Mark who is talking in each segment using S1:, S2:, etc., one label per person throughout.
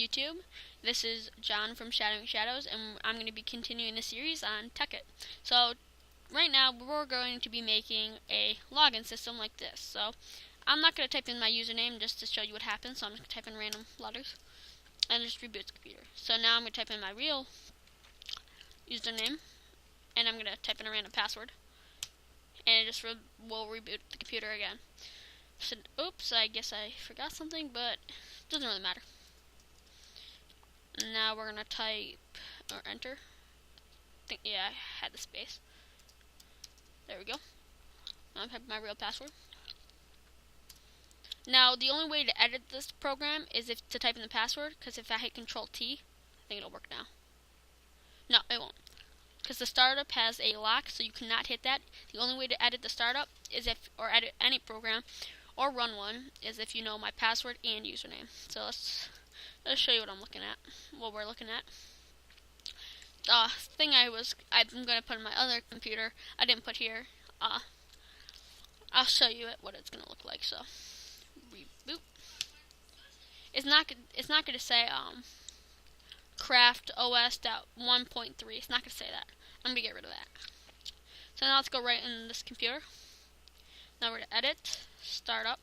S1: YouTube. This is John from Shadowing Shadows, and I'm going to be continuing the series on Tekkit. So, right now, we're going to be making a login system like this. So, I'm not going to type in my username just to show you what happens, so I'm just going to type in random letters, and just reboot the computer. So now I'm going to type in my real username, and I'm going to type in a random password, and it just will reboot the computer again. So, oops, I guess I forgot something, but it doesn't really matter. Now we're going to type, or enter. Yeah, I had the space. There we go. Now I'm typing my real password. Now, the only way to edit this program is to type in the password, because if I hit Control-T, I think it'll work now. No, it won't. Because the startup has a lock, so you cannot hit that. The only way to edit the startup is or edit any program, or run one, is if you know my password and username. So let's show you what I'm looking at, what we're looking at. The thing I'm going to put in my other computer, I didn't put here. I'll show you what it's going to look like. So, reboot. It's not going to say craft OS.1.3. It's not going to say that. I'm going to get rid of that. So now let's go right in this computer. Now we're going to edit, startup,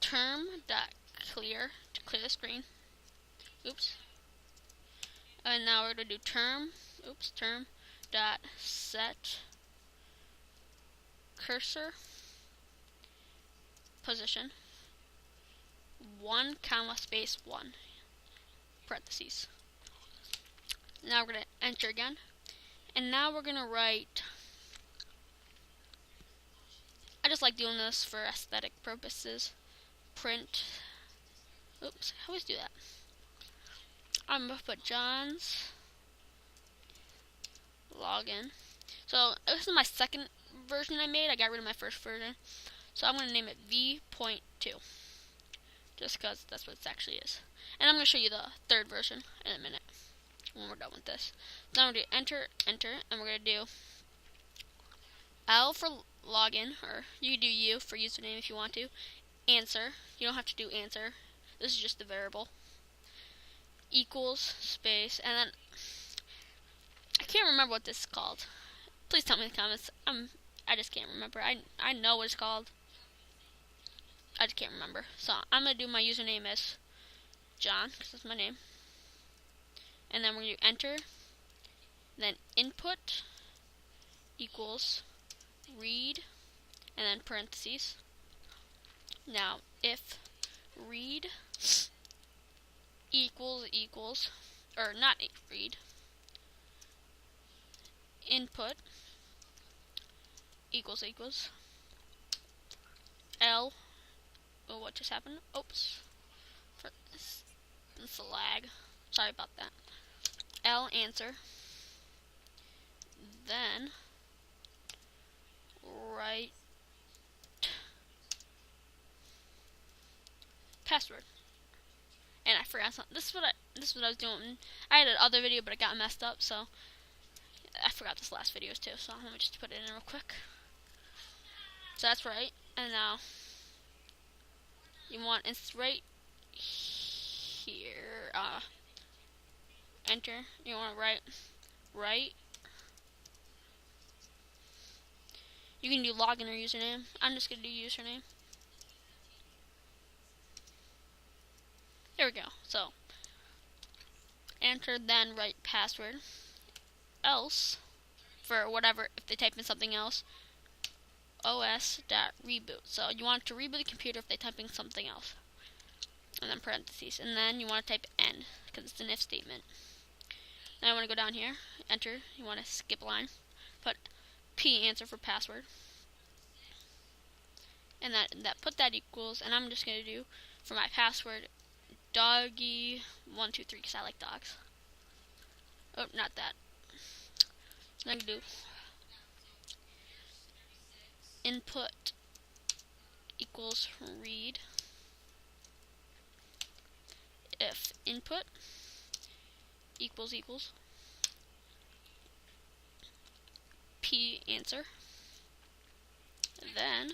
S1: term.clear to clear the screen. Oops. And now we're going to do term.set cursor position 1, space 1 parentheses. Now we're going to enter again, and now we're going to write. I just like doing this for aesthetic purposes. Print. Oops, I always do that. I'm going to put John's login. So this is my second version I made. I got rid of my first version. So I'm going to name it V.2. Just because that's what it actually is. And I'm going to show you the third version in a minute when we're done with this. So I'm going to do enter, and we're going to do L for login, or you can do U for username if you want to. Answer. You don't have to do answer. This is just the variable. Equals, space, and then I can't remember what this is called. Please tell me in the comments. I just can't remember. I know what it's called. I just can't remember. So I'm going to do my username as John, because that's my name. And then we're going to enter. Then input equals read, and then parentheses. Now, if read equals, or not read, input equals L, oh, what just happened? Oops. It's a lag. Sorry about that. L answer. Then write password. And I forgot something. This is what I was doing. I had another video, but it got messed up, so I forgot this last video too. So let me just put it in real quick. So that's right. And now you want it's right here. Enter. You want to write. You can do login or username. I'm just gonna do username. There we go. So enter, then write password. Else, for whatever, if they type in something else, os.reboot. So you want to reboot the computer if they type in something else. And then parentheses. And then you want to type end, because it's an if statement. Then I want to go down here, enter. You want to skip a line. Put P answer for password. And put that equals, and I'm just going to do, for my password, doggy123, because I like dogs. Oh, not that. So I'm going to do input equals read. If input equals P answer, then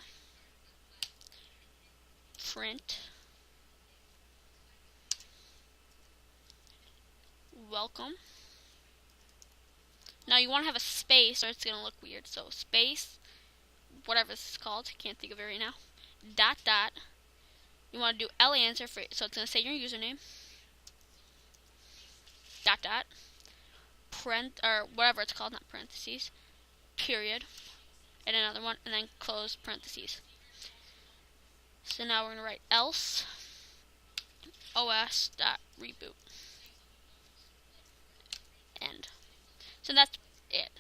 S1: print welcome. Now you want to have a space or it's going to look weird. So space, whatever this is called, can't think of it right now. Dot dot. You want to do lanswer for it, so it's going to say your username. Dot dot. Or whatever it's called, not parentheses. Period. And another one, and then close parentheses. So now we're going to write else os.reboot. End. So that's it.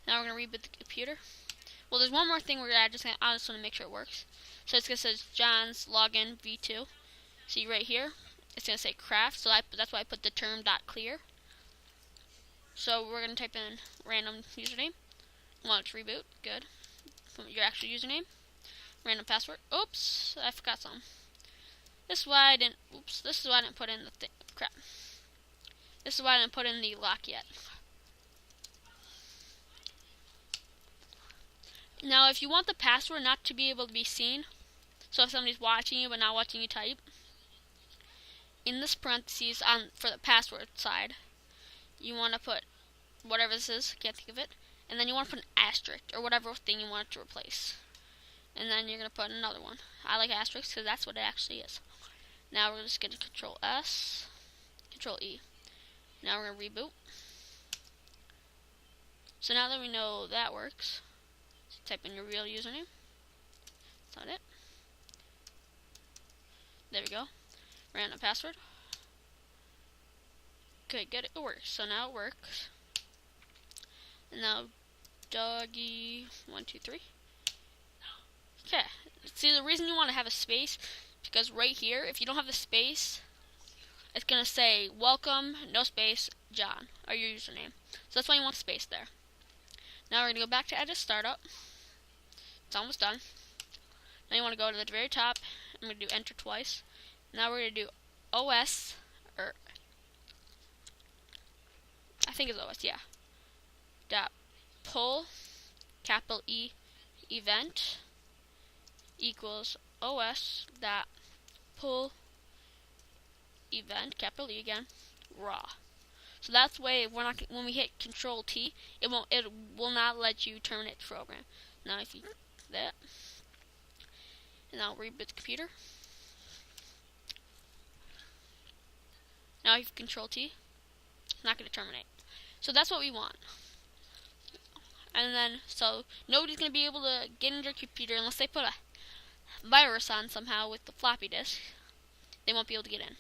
S1: Now we're going to reboot the computer. Well, there's one more thing we're going to add. I just want to make sure it works. So it's going to say John's login v2. See right here, it's going to say craft. So that's why I put the term .clear. So we're going to type in random username. Launch reboot. Good. Your actual username. Random password. Oops, I forgot something. This is why I didn't. Oops, this is why I didn't put in the thing. Crap. This is why I didn't put in the lock yet. Now, if you want the password not to be able to be seen, so if somebody's watching you but not watching you type, in this parentheses for the password side, you want to put whatever this is, can't think of it, and then you want to put an asterisk or whatever thing you want it to replace. And then you're going to put another one. I like asterisks because that's what it actually is. Now we're just going to Control S, Control E. Now we're going to reboot. So now that we know that works, type in your real username. That's not it. There we go. Random password. Okay, good. It works. So now it works. And now doggy123. Okay. See, the reason you want to have a space, because right here, if you don't have a space, it's going to say welcome, no space, John, or your username. So that's why you want space there. Now we're going to go back to edit startup. It's almost done. Now you want to go to the very top. I'm going to do enter twice. Now we're going to do OS, or I think it's OS, yeah. Dot pull, capital E, event, equals OS dot pull event, capital E again, raw. So that's way when we hit Control T, it will not let you terminate the program. Now if you do that, and now reboot the computer. Now if you Control T, it's not going to terminate. So that's what we want. And then so nobody's going to be able to get into your computer unless they put a virus on somehow with the floppy disk. They won't be able to get in.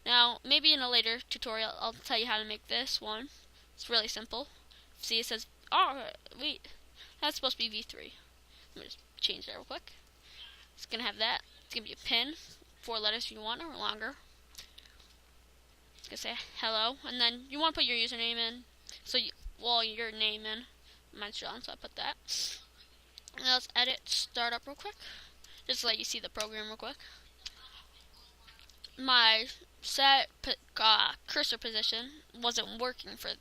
S1: Now, maybe in a later tutorial, I'll tell you how to make this one. It's really simple. See, it says, oh, wait, that's supposed to be V3. Let me just change that real quick. It's going to have that. It's going to be a pin, 4 letters if you want, or longer. It's going to say hello, and then you want to put your username in. So, your name in. Mine's John, so I put that. Now let's edit startup real quick. Just to let you see the program real quick. My set cursor position wasn't working for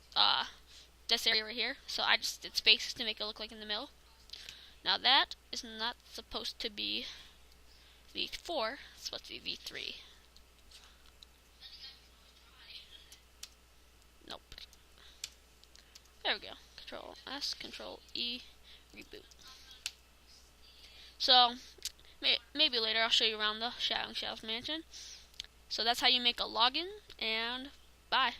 S1: this area right here, so I just did spaces to make it look like in the middle. Now that is not supposed to be V4, it's supposed to be V3. Nope. There we go. Control S, Control E, reboot. So maybe later I'll show you around the Shadowing Shadows Mansion. So that's how you make a login, and bye.